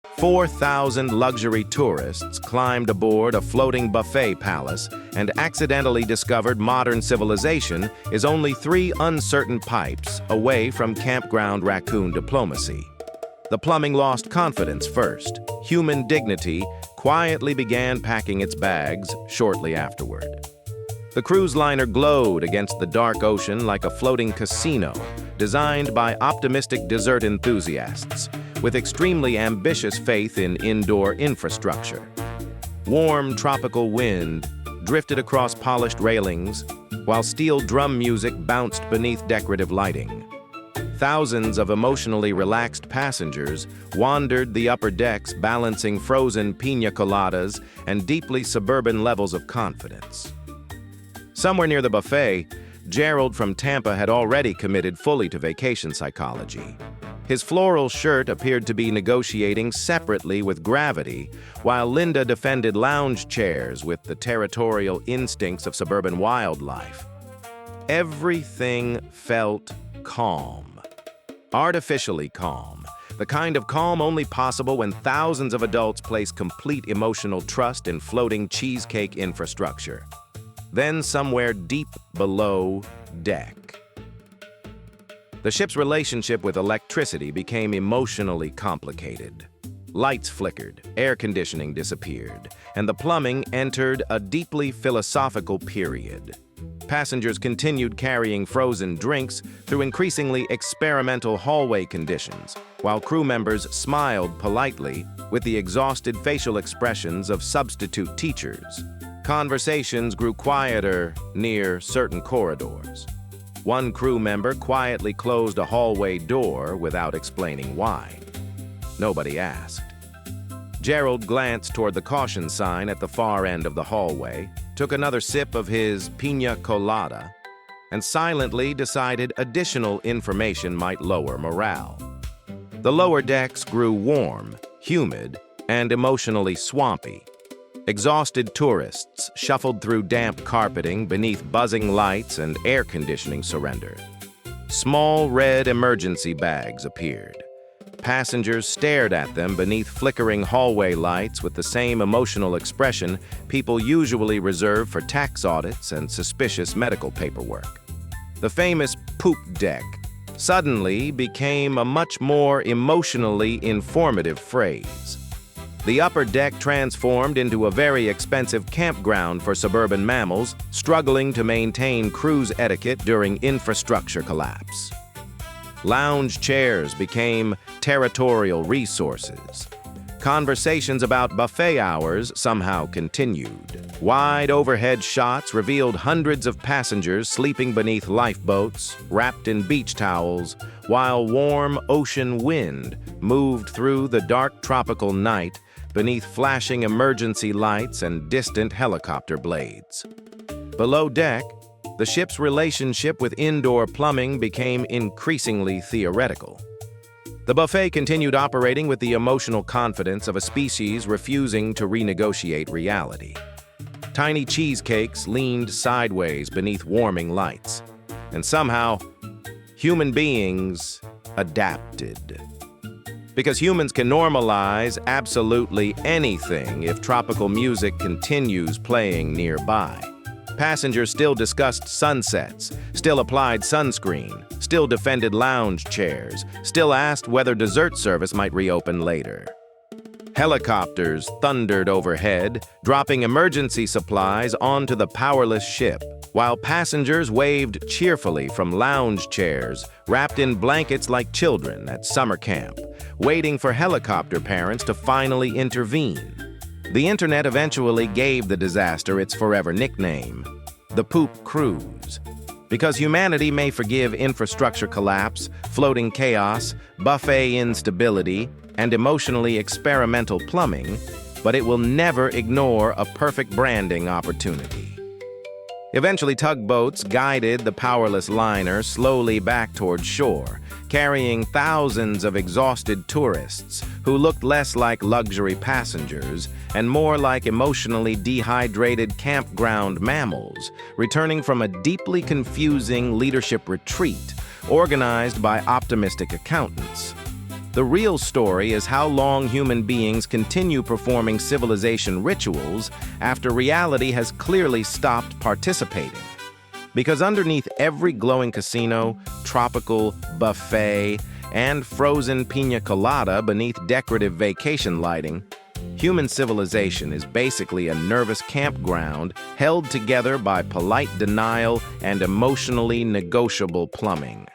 4,000 luxury tourists climbed aboard a floating buffet palace and accidentally discovered modern civilization is only 3 uncertain pipes away from campground raccoon diplomacy. The plumbing lost confidence first. Human dignity quietly began packing its bags shortly afterward. The cruise liner glowed against the dark ocean like a floating casino designed by optimistic dessert enthusiasts with extremely ambitious faith in indoor infrastructure. Warm tropical wind drifted across polished railings, while steel drum music bounced beneath decorative lighting. Thousands of emotionally relaxed passengers wandered the upper decks balancing frozen piña coladas and deeply suburban levels of confidence. Somewhere near the buffet, Gerald from Tampa had already committed fully to vacation psychology. His floral shirt appeared to be negotiating separately with gravity, while Linda defended lounge chairs with the territorial instincts of suburban wildlife. Everything felt calm. Artificially calm. The kind of calm only possible when thousands of adults place complete emotional trust in floating cheesecake infrastructure. Then somewhere deep below deck, the ship's relationship with electricity became emotionally complicated. Lights flickered, air conditioning disappeared, and the plumbing entered a deeply philosophical period. Passengers continued carrying frozen drinks through increasingly experimental hallway conditions, while crew members smiled politely with the exhausted facial expressions of substitute teachers. Conversations grew quieter near certain corridors. One crew member quietly closed a hallway door without explaining why. Nobody asked. Gerald glanced toward the caution sign at the far end of the hallway, took another sip of his piña colada, and silently decided additional information might lower morale. The lower decks grew warm, humid, and emotionally swampy. Exhausted tourists shuffled through damp carpeting beneath buzzing lights and air conditioning surrendered. Small red emergency bags appeared. Passengers stared at them beneath flickering hallway lights with the same emotional expression people usually reserve for tax audits and suspicious medical paperwork. The famous poop deck suddenly became a much more emotionally informative phrase. The upper deck transformed into a very expensive campground for suburban mammals struggling to maintain cruise etiquette during infrastructure collapse. Lounge chairs became territorial resources. Conversations about buffet hours somehow continued. Wide overhead shots revealed hundreds of passengers sleeping beneath lifeboats, wrapped in beach towels, while warm ocean wind moved through the dark tropical night beneath flashing emergency lights and distant helicopter blades. Below deck, the ship's relationship with indoor plumbing became increasingly theoretical. The buffet continued operating with the emotional confidence of a species refusing to renegotiate reality. Tiny cheesecakes leaned sideways beneath warming lights, and somehow, human beings adapted. Because humans can normalize absolutely anything if tropical music continues playing nearby. Passengers still discussed sunsets, still applied sunscreen, still defended lounge chairs, still asked whether dessert service might reopen later. Helicopters thundered overhead, dropping emergency supplies onto the powerless ship, while passengers waved cheerfully from lounge chairs, wrapped in blankets like children at summer camp, waiting for helicopter parents to finally intervene. The internet eventually gave the disaster its forever nickname, the Poop Cruise. Because humanity may forgive infrastructure collapse, floating chaos, buffet instability, and emotionally experimental plumbing, but it will never ignore a perfect branding opportunity. Eventually, tugboats guided the powerless liner slowly back toward shore, carrying thousands of exhausted tourists who looked less like luxury passengers and more like emotionally dehydrated campground mammals, returning from a deeply confusing leadership retreat organized by optimistic accountants. The real story is how long human beings continue performing civilization rituals after reality has clearly stopped participating. Because underneath every glowing casino, tropical buffet, and frozen piña colada beneath decorative vacation lighting, human civilization is basically a nervous campground held together by polite denial and emotionally negotiable plumbing.